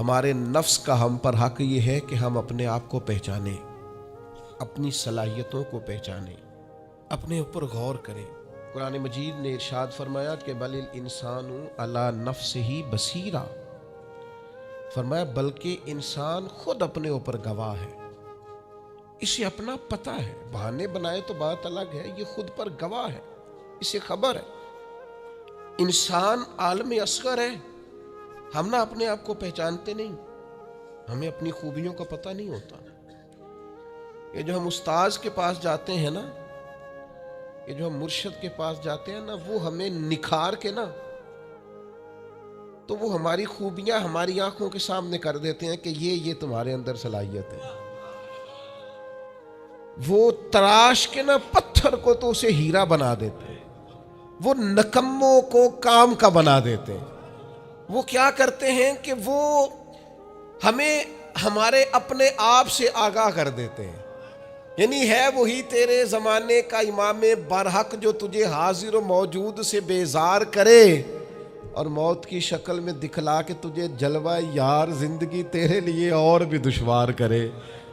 ہمارے نفس کا ہم پر حق یہ ہے کہ ہم اپنے آپ کو پہچانیں، اپنی صلاحیتوں کو پہچانیں، اپنے اوپر غور کریں۔ قرآن مجید نے ارشاد فرمایا کہ بل الانسان علی نفسہ بصیرہ، فرمایا بلکہ انسان خود اپنے اوپر گواہ ہے، اسے اپنا پتہ ہے، بہانے بنائے تو بات الگ ہے، یہ خود پر گواہ ہے، اسے خبر ہے۔ انسان عالم اصغر ہے، ہم نہ اپنے آپ کو پہچانتے نہیں، ہمیں اپنی خوبیوں کا پتہ نہیں ہوتا۔ یہ جو ہم استاذ کے پاس جاتے ہیں نا، یہ جو ہم مرشد کے پاس جاتے ہیں نا، وہ ہمیں نکھار کے نا تو وہ ہماری خوبیاں ہماری آنکھوں کے سامنے کر دیتے ہیں کہ یہ تمہارے اندر صلاحیت ہے۔ وہ تراش کے نا پتھر کو تو اسے ہیرا بنا دیتے ہیں، وہ نکموں کو کام کا بنا دیتے ہیں۔ وہ کیا کرتے ہیں کہ وہ ہمیں ہمارے اپنے آپ سے آگاہ کر دیتے ہیں، یعنی ہے وہی تیرے زمانے کا امام برحق جو تجھے حاضر و موجود سے بیزار کرے اور موت کی شکل میں دکھلا کے تجھے جلوہ یار زندگی تیرے لیے اور بھی دشوار کرے،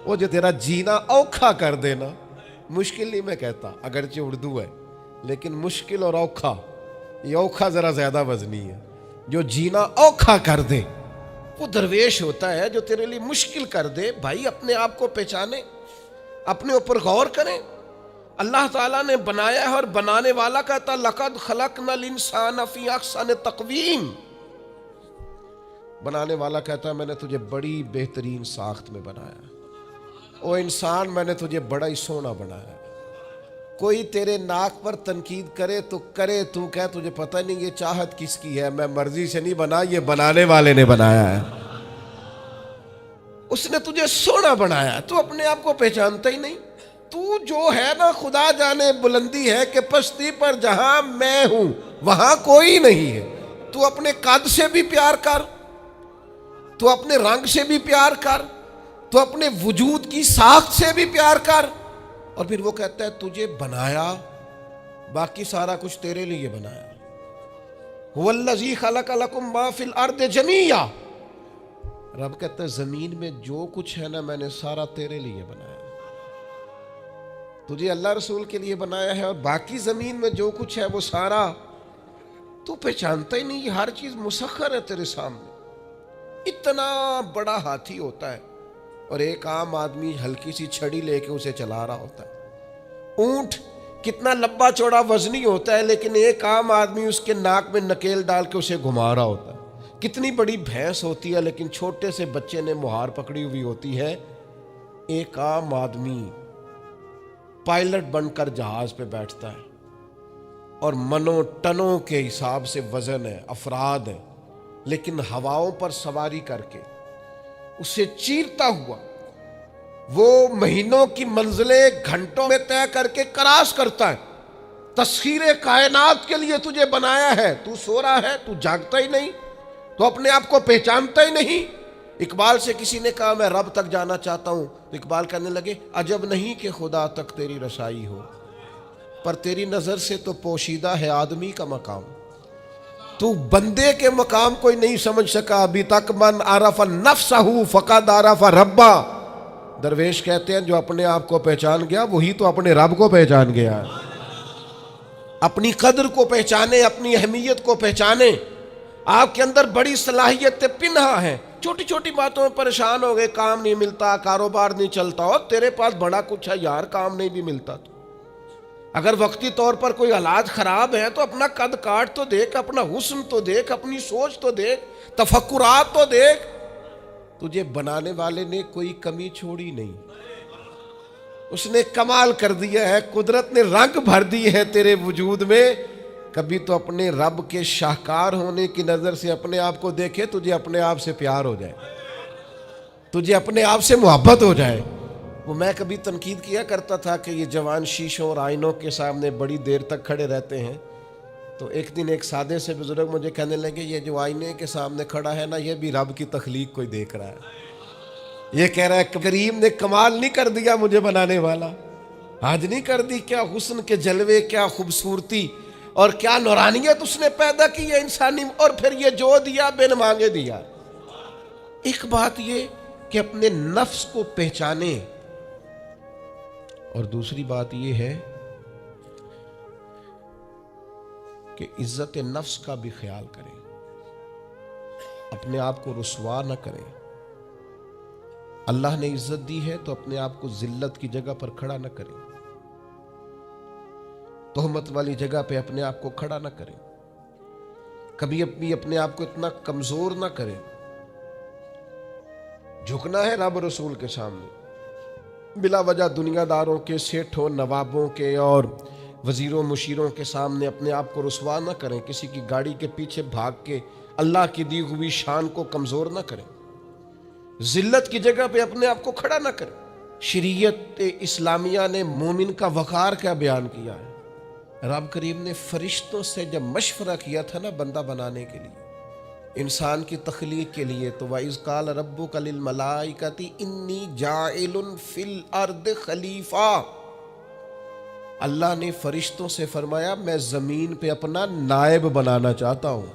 وہ جو تیرا جینا اوکھا کر دینا۔ مشکل نہیں میں کہتا، اگرچہ اردو ہے لیکن مشکل اور اوکھا، یہ اوکھا ذرا زیادہ وزنی ہے۔ جو جینا اوکھا کر دے وہ درویش ہوتا ہے، جو تیرے لیے مشکل کر دے۔ بھائی اپنے آپ کو پہچانے، اپنے اوپر غور کریں۔ اللہ تعالیٰ نے بنایا ہے اور بنانے والا کہتا لقد خلقنا الانسان فی احسن تقویم، بنانے والا کہتا ہے میں نے تجھے بڑی بہترین ساخت میں بنایا ہے۔ او انسان میں نے تجھے بڑا ہی سونا بنایا ہے۔ کوئی تیرے ناک پر تنقید کرے تو کرے، تو کہہ تجھے پتہ نہیں یہ چاہت کس کی ہے، میں مرضی سے نہیں بنا، یہ بنانے والے نے بنایا ہے۔ اس نے تجھے سونا بنایا، تو اپنے آپ کو پہچانتا ہی نہیں۔ تو جو ہے نا خدا جانے بلندی ہے کہ پستی پر جہاں میں ہوں وہاں کوئی نہیں ہے۔ تو اپنے قد سے بھی پیار کر، تو اپنے رنگ سے بھی پیار کر، تو اپنے وجود کی ساخت سے بھی پیار کر۔ اور پھر وہ کہتا ہے تجھے بنایا، باقی سارا کچھ تیرے لیے بنایا۔ هو الذی خلق لکم ما فی الارض جمیعا، رب کہتا ہے زمین میں جو کچھ ہے نا میں نے سارا تیرے لیے بنایا، تجھے اللہ رسول کے لیے بنایا ہے، اور باقی زمین میں جو کچھ ہے وہ سارا تو پہچانتا ہی نہیں۔ یہ ہر چیز مسخر ہے تیرے سامنے۔ اتنا بڑا ہاتھی ہوتا ہے اور ایک عام آدمی ہلکی سی چھڑی لے کے اسے چلا رہا ہوتا ہے۔ اونٹ کتنا لمبا چوڑا وزنی ہوتا ہے لیکن ایک عام آدمی اس کے ناک میں نکیل ڈال کے اسے گھما رہا ہوتا ہے۔ کتنی بڑی بھینس ہوتی ہے لیکن چھوٹے سے بچے نے مہار پکڑی ہوئی ہوتی ہے۔ ایک عام آدمی پائلٹ بن کر جہاز پہ بیٹھتا ہے اور منوں ٹنوں کے حساب سے وزن ہے، افراد ہے، لیکن ہواؤں پر سواری کر کے اسے چیرتا ہوا وہ مہینوں کی منزلیں گھنٹوں میں طے کر کے کراس کرتا ہے۔ تسخیر کائنات کے لیے تجھے بنایا ہے، تو سو رہا ہے، تو جاگتا ہی نہیں، تو اپنے آپ کو پہچانتا ہی نہیں۔ اقبال سے کسی نے کہا میں رب تک جانا چاہتا ہوں، تو اقبال کہنے لگے عجب نہیں کہ خدا تک تیری رسائی ہو، پر تیری نظر سے تو پوشیدہ ہے آدمی کا مقام۔ تو بندے کے مقام کوئی نہیں سمجھ سکا ابھی تک، من عرف نفسہ فقد عرف ربا۔ درویش کہتے ہیں جو اپنے آپ کو پہچان گیا وہی تو اپنے رب کو پہچان گیا۔ اپنی قدر کو پہچانے، اپنی اہمیت کو پہچانے۔ آپ کے اندر بڑی صلاحیتیں پنہا ہیں، چھوٹی چھوٹی باتوں میں پریشان ہو گئے، کام نہیں ملتا، کاروبار نہیں چلتا، اور تیرے پاس بڑا کچھ ہے یار، کام نہیں بھی ملتا تو اگر وقتی طور پر کوئی حالات خراب ہے تو اپنا قد کاٹ تو دیکھ، اپنا حسن تو دیکھ، اپنی سوچ تو دیکھ، تفکرات تو دیکھ۔ تجھے بنانے والے نے کوئی کمی چھوڑی نہیں، اس نے کمال کر دیا ہے، قدرت نے رنگ بھر دی ہے تیرے وجود میں۔ کبھی تو اپنے رب کے شاہکار ہونے کی نظر سے اپنے آپ کو دیکھے، تجھے اپنے آپ سے پیار ہو جائے، تجھے اپنے آپ سے محبت ہو جائے۔ وہ میں کبھی تنقید کیا کرتا تھا کہ یہ جوان شیشوں اور آئینوں کے سامنے بڑی دیر تک کھڑے رہتے ہیں، تو ایک دن ایک سادے سے بزرگ مجھے کہنے لگے یہ جو آئینے کے سامنے کھڑا ہے نا، یہ بھی رب کی تخلیق کوئی دیکھ رہا ہے، یہ کہہ رہا ہے کریم نے کمال نہیں کر دیا مجھے بنانے والا، آج نہیں کر دی؟ کیا حسن کے جلوے، کیا خوبصورتی اور کیا نورانیت اس نے پیدا کی ہے انسانی، اور پھر یہ جو دیا بن مانگے دیا۔ ایک بات یہ کہ اپنے نفس کو پہچانے، اور دوسری بات یہ ہے کہ عزت نفس کا بھی خیال کریں، اپنے آپ کو رسوا نہ کریں۔ اللہ نے عزت دی ہے تو اپنے آپ کو ذلت کی جگہ پر کھڑا نہ کریں، تہمت والی جگہ پہ اپنے آپ کو کھڑا نہ کریں، کبھی بھی اپنے آپ کو اتنا کمزور نہ کریں۔ جھکنا ہے رب رسول کے سامنے، بلا وجہ دنیا داروں کے، سیٹھوں، نوابوں کے اور وزیروں مشیروں کے سامنے اپنے آپ کو رسوا نہ کریں، کسی کی گاڑی کے پیچھے بھاگ کے اللہ کی دی ہوئی شان کو کمزور نہ کریں، ذلت کی جگہ پہ اپنے آپ کو کھڑا نہ کریں۔ شریعت اسلامیہ نے مومن کا وقار کیا بیان کیا ہے؟ رب کریم نے فرشتوں سے جب مشورہ کیا تھا نا بندہ بنانے کے لیے، انسان کی تخلیق کے لیے، تو وَإِذْ قَالَ رَبُّكَ لِلْمَلَائِكَةِ إِنِّي جَاعِلٌ فِي الْأَرْضِ خلیفہ، اللہ نے فرشتوں سے فرمایا میں زمین پہ اپنا نائب بنانا چاہتا ہوں۔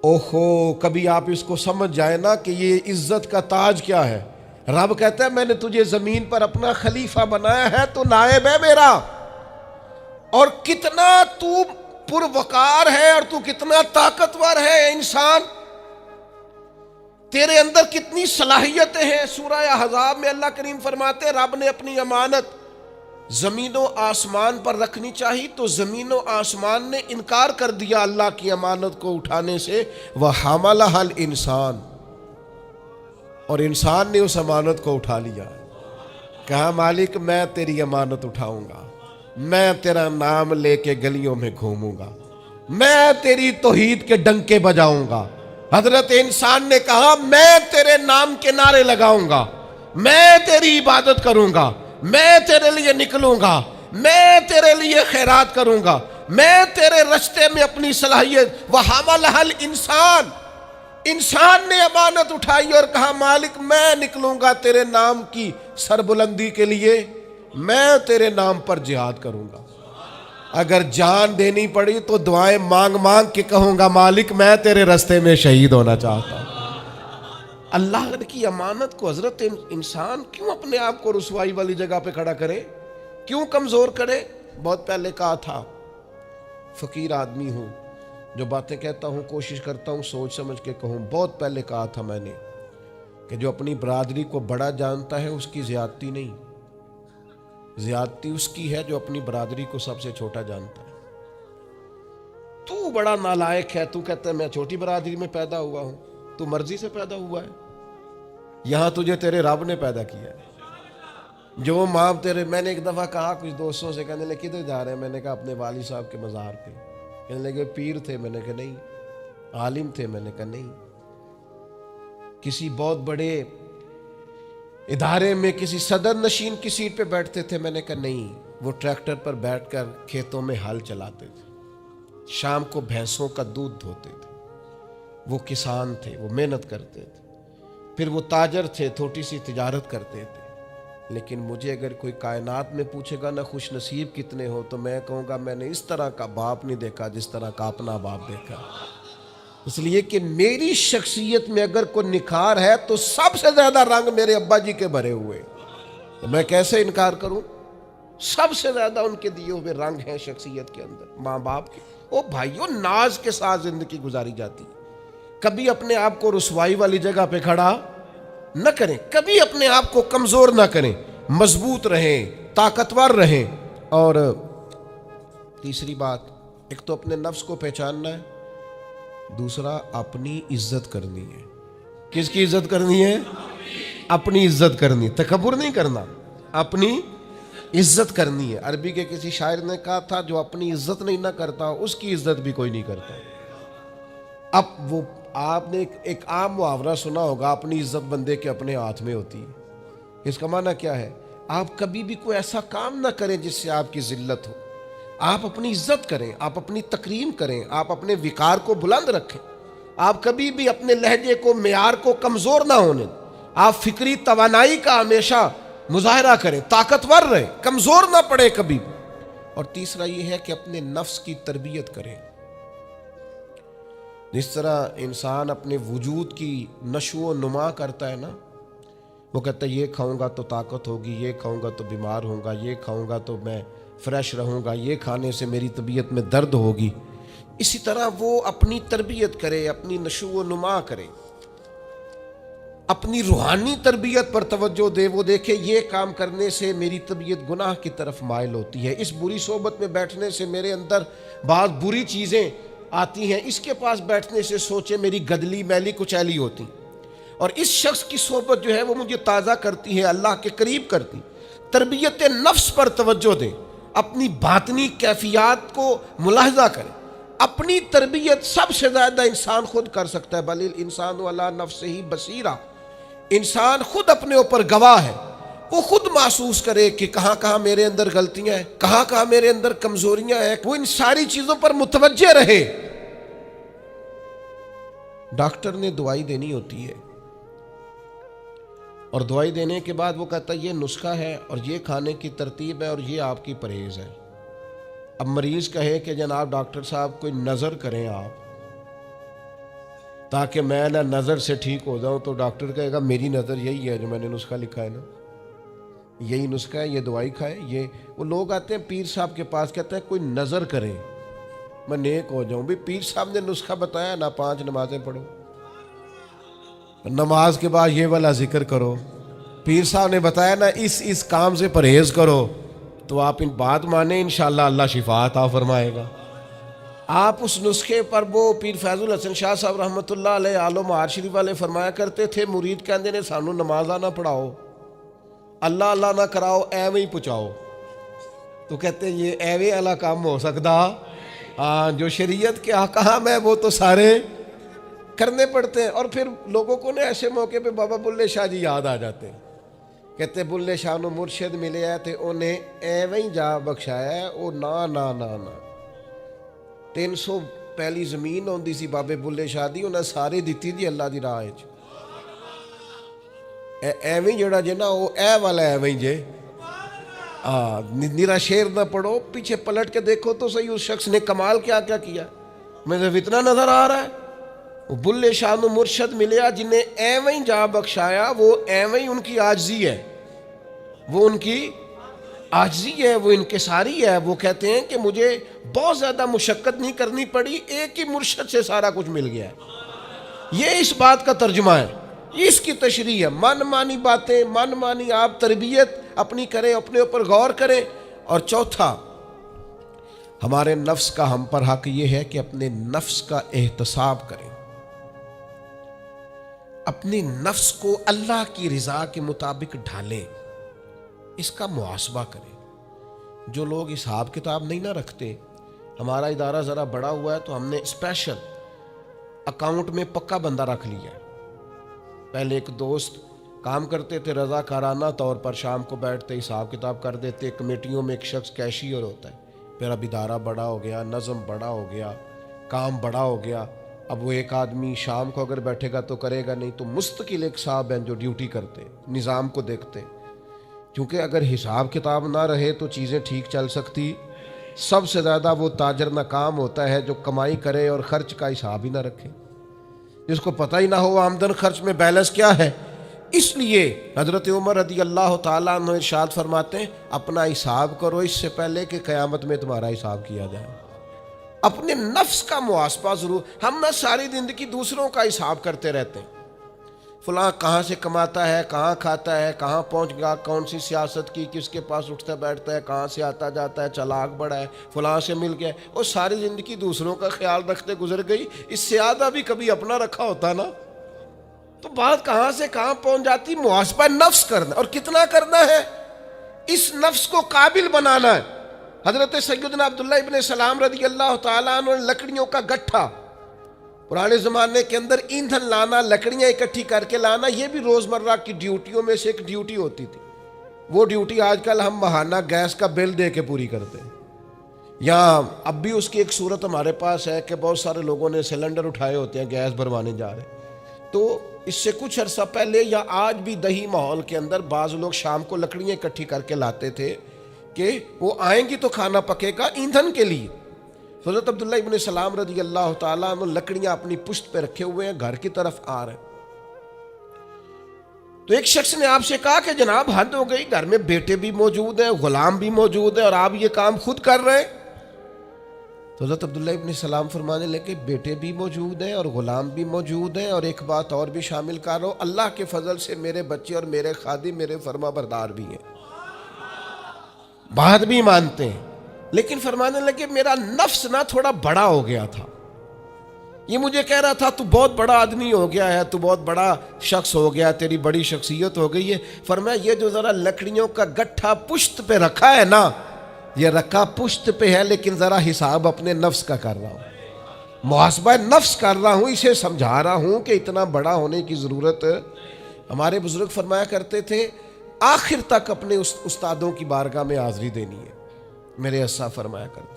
اوہو، کبھی آپ اس کو سمجھ جائیں نا کہ یہ عزت کا تاج کیا ہے۔ رب کہتا ہے میں نے تجھے زمین پر اپنا خلیفہ بنایا ہے، تو نائب ہے میرا، اور کتنا تو پروقار ہے اور تو کتنا طاقتور ہے انسان، تیرے اندر کتنی صلاحیتیں ہیں۔ سورہ احزاب میں اللہ کریم فرماتے ہیں رب نے اپنی امانت زمین و آسمان پر رکھنی چاہی تو زمین و آسمان نے انکار کر دیا اللہ کی امانت کو اٹھانے سے، وَحَمَلَهَا الْإِنسان، اور انسان نے اس امانت کو اٹھا لیا، کہا مالک میں تیری امانت اٹھاؤں گا، میں تیرا نام لے کے گلیوں میں گھوموں گا، میں تیری توحید کے ڈنکے بجاؤں گا۔ حضرت انسان نے کہا میں تیرے نام کے نعرے لگاؤں گا، میں تیری عبادت کروں گا، میں تیرے لیے نکلوں گا، میں تیرے لیے خیرات کروں گا، میں تیرے رشتے میں اپنی صلاحیت۔ وَحَمَلَهَا الْإِنسان، انسان نے امانت اٹھائی اور کہا مالک میں نکلوں گا تیرے نام کی سربلندی کے لیے، میں تیرے نام پر جہاد کروں گا، اگر جان دینی پڑی تو دعائیں مانگ مانگ کے کہوں گا مالک میں تیرے رستے میں شہید ہونا چاہتا ہوں۔ اللہ کی امانت کو حضرت انسان کیوں اپنے آپ کو رسوائی والی جگہ پہ کھڑا کرے، کیوں کمزور کرے؟ بہت پہلے کہا تھا، فقیر آدمی ہوں، جو باتیں کہتا ہوں کوشش کرتا ہوں سوچ سمجھ کے کہوں۔ بہت پہلے کہا تھا میں نے کہ جو اپنی برادری کو بڑا جانتا ہے اس کی زیادتی نہیں، زیادتی اس کی ہے جو اپنی برادری کو سب سے چھوٹا جانتا ہے۔ تو بڑا نالائق ہے، تو کہتا ہے میں چھوٹی برادری میں پیدا ہوا ہوں، تو مرضی سے پیدا ہوا ہے، یہاں تجھے تیرے رب نے پیدا کیا ہے۔ جو ماں تیرے، میں نے ایک دفعہ کہا کچھ دوستوں سے، کہنے لگے کدھر جا رہے ہیں؟ میں نے کہا اپنے والد صاحب کے مزار پہ۔ کہنے لگے پیر تھے؟ میں نے کہا نہیں۔ عالم تھے؟ میں نے کہا نہیں۔ کسی بہت بڑے ادارے میں کسی صدر نشین کی سیٹ پہ بیٹھتے تھے؟ میں نے کہا نہیں، وہ ٹریکٹر پر بیٹھ کر کھیتوں میں ہل چلاتے تھے، شام کو بھینسوں کا دودھ دھوتے تھے، وہ کسان تھے، وہ محنت کرتے تھے، پھر وہ تاجر تھے، تھوڑی سی تجارت کرتے تھے۔ لیکن مجھے اگر کوئی کائنات میں پوچھے گا نا خوش نصیب کتنے ہو، تو میں کہوں گا میں نے اس طرح کا باپ نہیں دیکھا جس طرح کا اپنا باپ دیکھا، اس لیے کہ میری شخصیت میں اگر کوئی نکھار ہے تو سب سے زیادہ رنگ میرے ابا جی کے بھرے ہوئے، تو میں کیسے انکار کروں؟ سب سے زیادہ ان کے دیے ہوئے رنگ ہیں شخصیت کے اندر، ماں باپ کے۔ او بھائیوں، ناز کے ساتھ زندگی گزاری جاتی ہے، کبھی اپنے آپ کو رسوائی والی جگہ پہ کھڑا نہ کریں، کبھی اپنے آپ کو کمزور نہ کریں، مضبوط رہیں، طاقتور رہیں۔ اور تیسری بات، ایک تو اپنے نفس کو پہچاننا ہے، دوسرا اپنی عزت کرنی ہے۔ کس کی عزت کرنی ہے؟ اپنی عزت کرنی، تکبر نہیں کرنا، اپنی عزت کرنی ہے۔ عربی کے کسی شاعر نے کہا تھا جو اپنی عزت نہیں نہ کرتا اس کی عزت بھی کوئی نہیں کرتا۔ اب وہ آپ نے ایک عام محاورہ سنا ہوگا، اپنی عزت بندے کے اپنے ہاتھ میں ہوتی ہے۔ اس کا معنی کیا ہے؟ آپ کبھی بھی کوئی ایسا کام نہ کریں جس سے آپ کی ذلت ہو، آپ اپنی عزت کریں، آپ اپنی تکریم کریں، آپ اپنے وقار کو بلند رکھیں، آپ کبھی بھی اپنے لہجے کو، معیار کو کمزور نہ ہونے، آپ فکری توانائی کا ہمیشہ مظاہرہ کریں، طاقتور رہیں، کمزور نہ پڑے کبھی بھی۔ اور تیسرا یہ ہے کہ اپنے نفس کی تربیت کریں۔ جس طرح انسان اپنے وجود کی نشو و نما کرتا ہے نا، وہ کہتا ہے یہ کھاؤں گا تو طاقت ہوگی، یہ کھاؤں گا تو بیمار ہوں گا، یہ کھاؤں گا تو میں فریش رہوں گا، یہ کھانے سے میری طبیعت میں درد ہوگی. اسی طرح وہ اپنی تربیت کرے، اپنی نشو و نما کرے، اپنی روحانی تربیت پر توجہ دے. وہ دیکھے یہ کام کرنے سے میری طبیعت گناہ کی طرف مائل ہوتی ہے، اس بری صحبت میں بیٹھنے سے میرے اندر بعض بری چیزیں آتی ہیں، اس کے پاس بیٹھنے سے سوچے میری گدلی میلی کچیلی ہوتی، اور اس شخص کی صحبت جو ہے وہ مجھے تازہ کرتی ہے، اللہ کے قریب کرتی. تربیت نفس پر توجہ دیں، اپنی باطنی کیفیات کو ملاحظہ کریں. اپنی تربیت سب سے زیادہ انسان خود کر سکتا ہے. بل الانسان علی نفسہ بصیرہ، انسان خود اپنے اوپر گواہ ہے. وہ خود محسوس کرے کہ کہاں کہاں میرے اندر غلطیاں ہیں، کہاں کہاں میرے اندر کمزوریاں ہیں. وہ ان ساری چیزوں پر متوجہ رہے. ڈاکٹر نے دوائی دینی ہوتی ہے، اور دوائی دینے کے بعد وہ کہتا ہے یہ نسخہ ہے اور یہ کھانے کی ترتیب ہے اور یہ آپ کی پرہیز ہے. اب مریض کہے کہ جناب ڈاکٹر صاحب کوئی نظر کریں آپ تاکہ میں نہ نظر سے ٹھیک ہو جاؤں، تو ڈاکٹر کہے گا میری نظر یہی ہے جو میں نے نسخہ لکھا ہے نا، یہی نسخہ ہے، یہ دوائی کھائے. یہ وہ لوگ آتے ہیں پیر صاحب کے پاس، کہتے ہیں کوئی نظر کرے میں نیک ہو جاؤں. بھی پیر صاحب نے نسخہ بتایا نا، 5 نمازیں پڑھو، نماز کے بعد یہ والا ذکر کرو. پیر صاحب نے بتایا نا اس کام سے پرہیز کرو، تو آپ ان بات مانیں انشاءاللہ اللہ شفا عطا فرمائے گا. آپ اس نسخے پر، وہ پیر فیض الحسن شاہ صاحب رحمۃ اللہ علیہ آل و معاد شریف والے فرمایا کرتے تھے، مرید کہندے نے سانو نمازاں نہ پڑھاؤ، اللہ اللہ نہ کراؤ، ایویں ہی پہنچاؤ. تو کہتے ہیں یہ ایویں والا کام ہو سکتا؟ ہاں، جو شریعت کے احکام ہے وہ تو سارے کرنے پڑتے ہیں. اور پھر لوگوں کو نے ایسے موقع پہ بابا بلے شاہ جی یاد آ جاتے ہیں. کہتے بلے شاہ نو مرشد ملے ہے تے انہیں ایویں ہی جا بخشایا ہے. وہ نا 300 پہلی زمین ہوندی سی بابے بلے شاہ دی، انہیں ساری دیتی دی اللہ دی راہ وچ. ایویں جڑا جے نا وہ اے والا ایویں جے. نیرا شیر نہ پڑھو، پیچھے پلٹ کے دیکھو تو صحیح اس شخص نے کمال کیا کیا کیا. مجھے اتنا نظر آ رہا ہے وہ بلے شاہ نو مرشد ملیا جنہیں ایویں جا بخشایا. وہ ایویں ان کی عاجزی ہے، وہ ان کی عاجزی ہے، وہ انکساری ہے. وہ کہتے ہیں کہ مجھے بہت زیادہ مشقت نہیں کرنی پڑی، ایک ہی مرشد سے سارا کچھ مل گیا ہے. یہ اس بات کا ترجمہ ہے، اس کی تشریح ہے. من مانی باتیں، من مانی آپ تربیت اپنی کریں، اپنے اوپر غور کریں. اور چوتھا، ہمارے نفس کا ہم پر حق یہ ہے کہ اپنے نفس کا احتساب کریں، اپنے نفس کو اللہ کی رضا کے مطابق ڈھالیں، اس کا محاسبہ کریں. جو لوگ حساب کتاب نہیں نہ رکھتے، ہمارا ادارہ ذرا بڑا ہوا ہے تو ہم نے اسپیشل اکاؤنٹ میں پکا بندہ رکھ لیا ہے. پہلے ایک دوست کام کرتے تھے رضاکارانہ طور پر، شام کو بیٹھتے حساب کتاب کر دیتے. کمیٹیوں میں ایک شخص کیشیئر ہوتا ہے. پھر اب ادارہ بڑا ہو گیا، نظم بڑا ہو گیا، کام بڑا ہو گیا. اب وہ ایک آدمی شام کو اگر بیٹھے گا تو کرے گا نہیں، تو مستقل ایک صاحب ہیں جو ڈیوٹی کرتے، نظام کو دیکھتے. کیونکہ اگر حساب کتاب نہ رہے تو چیزیں ٹھیک چل سکتی. سب سے زیادہ وہ تاجر ناکام ہوتا ہے جو کمائی کرے اور خرچ کا حساب ہی نہ رکھے، جس کو پتہ ہی نہ ہو آمدن خرچ میں بیلنس کیا ہے. اس لیے حضرت عمر رضی اللہ تعالیٰ عنہ ارشاد فرماتے ہیں اپنا حساب کرو اس سے پہلے کہ قیامت میں تمہارا حساب کیا جائے. اپنے نفس کا محاسبہ ضرور. ہم نہ ساری زندگی دوسروں کا حساب کرتے رہتے ہیں، فلاں کہاں سے کماتا ہے، کہاں کھاتا ہے، کہاں پہنچ گیا، کون سی سیاست کی، کس کے پاس اٹھتا بیٹھتا ہے، کہاں سے آتا جاتا ہے، چلاک بڑا ہے، فلاں سے مل گیا. اور ساری زندگی دوسروں کا خیال رکھتے گزر گئی. اس سے زیادہ بھی کبھی اپنا رکھا ہوتا نا تو بات کہاں سے کہاں پہنچ جاتی. محاسبہ نفس کرنا، اور کتنا کرنا ہے، اس نفس کو قابل بنانا ہے. حضرت سیدنا عبداللہ ابن سلام رضی اللہ تعالیٰ عنہ نے لکڑیوں کا گٹھا، پرانے زمانے کے اندر ایندھن لانا، لکڑیاں اکٹھی کر کے لانا، یہ بھی روزمرہ کی ڈیوٹیوں میں سے ایک ڈیوٹی ہوتی تھی. وہ ڈیوٹی آج کل ہم ماہانہ گیس کا بل دے کے پوری کرتے ہیں. یہاں اب بھی اس کی ایک صورت ہمارے پاس ہے کہ بہت سارے لوگوں نے سلنڈر اٹھائے ہوتے ہیں، گیس بھروانے جا رہے ہیں. تو اس سے کچھ عرصہ پہلے یا آج بھی دیہی ماحول کے اندر بعض لوگ شام کو لکڑیاں اکٹھی کر کے لاتے تھے کہ وہ آئیں گی تو کھانا پکے گا ایندھن کے لیے. تو حضرت عبداللہ ابن سلام رضی اللہ تعالیٰ عنہ لکڑیاں اپنی پشت پہ رکھے ہوئے ہیں، گھر کی طرف آ رہے ہیں۔ تو ایک شخص نے آپ سے کہا کہ جناب حد ہو گئی، گھر میں بیٹے بھی موجود ہیں، غلام بھی موجود ہیں، اور آپ یہ کام خود کر رہے ہیں۔ تو حضرت عبداللہ ابن سلام فرمانے لگے بیٹے بھی موجود ہیں اور غلام بھی موجود ہیں، اور ایک بات اور بھی شامل کر رہا ہوں، اللہ کے فضل سے میرے بچے اور میرے خادم میرے فرما بردار بھی ہیں، بات بھی مانتے ہیں، لیکن فرمانے لگے میرا نفس نہ تھوڑا بڑا ہو گیا تھا، یہ مجھے کہہ رہا تھا تو بہت بڑا آدمی ہو گیا ہے، تو بہت بڑا شخص ہو گیا، تیری بڑی شخصیت ہو گئی ہے۔ فرمایا یہ جو ذرا لکڑیوں کا گٹھا پشت پہ رکھا ہے نا، یہ رکھا پشت پہ ہے، لیکن ذرا حساب اپنے نفس کا کر رہا ہوں، محاسبہ نفس کر رہا ہوں، اسے سمجھا رہا ہوں کہ اتنا بڑا ہونے کی ضرورت۔ ہمارے بزرگ فرمایا کرتے تھے آخر تک اپنے استادوں کی بارگاہ میں حاضری دینی ہے، میرے اسا فرمایا کرتے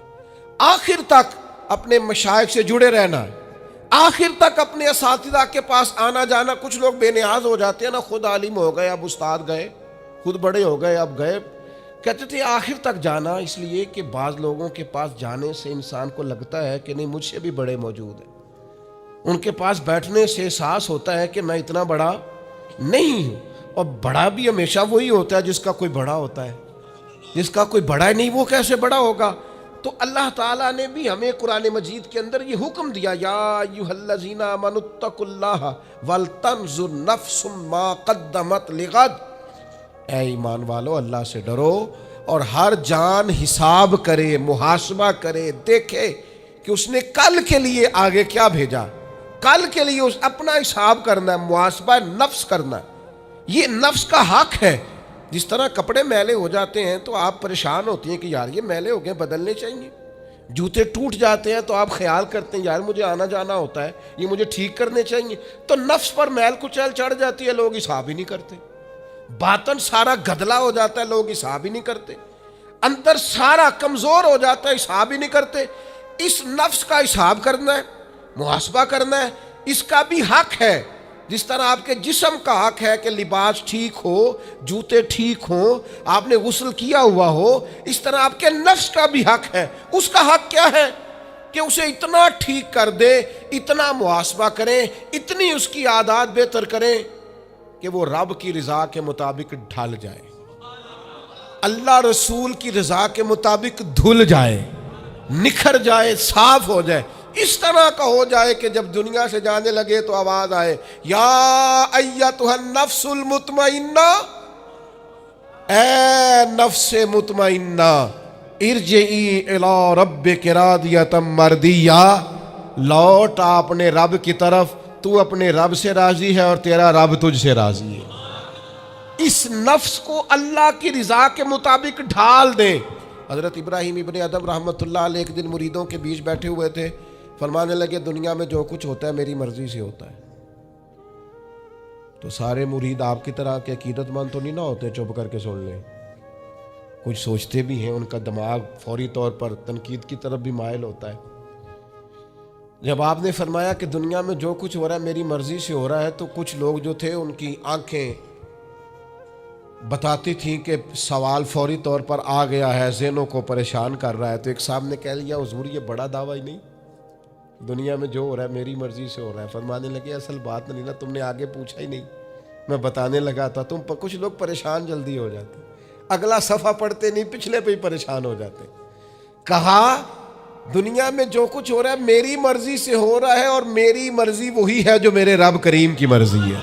آخر تک اپنے مشائخ سے جڑے رہنا ہے، آخر تک اپنے اساتذہ کے پاس آنا جانا۔ کچھ لوگ بے نیاز ہو جاتے ہیں نا، خود عالم ہو گئے اب استاد گئے، خود بڑے ہو گئے اب گئے، کہتے تھے آخر تک جانا، اس لیے کہ بعض لوگوں کے پاس جانے سے انسان کو لگتا ہے کہ نہیں مجھ سے بھی بڑے موجود ہیں، ان کے پاس بیٹھنے سے احساس ہوتا ہے کہ میں اتنا بڑا نہیں ہوں، اور بڑا بھی ہمیشہ وہی ہوتا ہے جس کا کوئی بڑا ہوتا ہے، جس کا کوئی بڑا نہیں وہ کیسے بڑا ہوگا۔ تو اللہ تعالیٰ نے بھی ہمیں قرآن مجید کے اندر یہ حکم دیا، یا ایھا الذین آمنوا اتقوا اللہ ولتنظر نفس ما قدمت لغد، اے ایمان والو اللہ سے ڈرو اور ہر جان حساب کرے، محاسبہ کرے، دیکھے کہ اس نے کل کے لیے آگے کیا بھیجا، کل کے لیے اس اپنا حساب کرنا ہے، محاسبہ نفس کرنا ہے، یہ نفس کا حق ہے۔ جس طرح کپڑے میلے ہو جاتے ہیں تو آپ پریشان ہوتی ہیں کہ یار یہ میلے ہو گئے بدلنے چاہیے، جوتے ٹوٹ جاتے ہیں تو آپ خیال کرتے ہیں یار مجھے آنا جانا ہوتا ہے، یہ مجھے ٹھیک کرنے چاہیے، تو نفس پر میل کچیل چڑھ جاتی ہے، لوگ حساب ہی نہیں کرتے، باطن سارا گدلا ہو جاتا ہے، لوگ حساب ہی نہیں کرتے، اندر سارا کمزور ہو جاتا ہے، حساب ہی نہیں کرتے۔ اس نفس کا حساب کرنا ہے، محاسبہ کرنا ہے، اس کا بھی حق ہے۔ جس طرح آپ کے جسم کا حق ہے کہ لباس ٹھیک ہو، جوتے ٹھیک ہوں، آپ نے غسل کیا ہوا ہو، اس طرح آپ کے نفس کا بھی حق ہے۔ اس کا حق کیا ہے کہ اسے اتنا ٹھیک کر دے، اتنا محاسبہ کریں، اتنی اس کی عادات بہتر کریں کہ وہ رب کی رضا کے مطابق ڈھل جائے، اللہ رسول کی رضا کے مطابق دھل جائے، نکھر جائے، صاف ہو جائے، اس طرح کا ہو جائے کہ جب دنیا سے جانے لگے تو آواز آئے یا ایتھا النفس المطمئنہ، اے نفس مطمئنہ ارجعی الی ربک راضیۃ مرضیہ، لوٹ اپنے رب کی طرف، تو اپنے رب سے راضی ہے اور تیرا رب تجھ سے راضی ہے۔ اس نفس کو اللہ کی رضا کے مطابق ڈھال دے۔ حضرت ابراہیم ابن ادم رحمۃ اللہ علیہ ایک دن مریدوں کے بیچ بیٹھے ہوئے تھے، فرمانے لگے دنیا میں جو کچھ ہوتا ہے میری مرضی سے ہوتا ہے۔ تو سارے مرید آپ کی طرح کے عقیدت مند تو نہیں نہ ہوتے چپ کر کے سن لیں، کچھ سوچتے بھی ہیں، ان کا دماغ فوری طور پر تنقید کی طرف بھی مائل ہوتا ہے۔ جب آپ نے فرمایا کہ دنیا میں جو کچھ ہو رہا ہے میری مرضی سے ہو رہا ہے، تو کچھ لوگ جو تھے ان کی آنکھیں بتاتی تھیں کہ سوال فوری طور پر آ گیا ہے، ذہنوں کو پریشان کر رہا ہے۔ تو ایک صاحب نے کہہ لیا حضور یہ بڑا دعویٰ ہی نہیں، دنیا میں جو ہو رہا ہے میری مرضی سے ہو رہا ہے۔ فرمانے لگے اصل بات نہیں نا، تم نے آگے پوچھا ہی نہیں، میں بتانے لگا تھا، تم کچھ لوگ پریشان جلدی ہو جاتے، اگلا صفحہ پڑھتے نہیں پچھلے پہ ہی پریشان ہو جاتے۔ کہا دنیا میں جو کچھ ہو رہا ہے میری مرضی سے ہو رہا ہے، اور میری مرضی وہی ہے جو میرے رب کریم کی مرضی ہے۔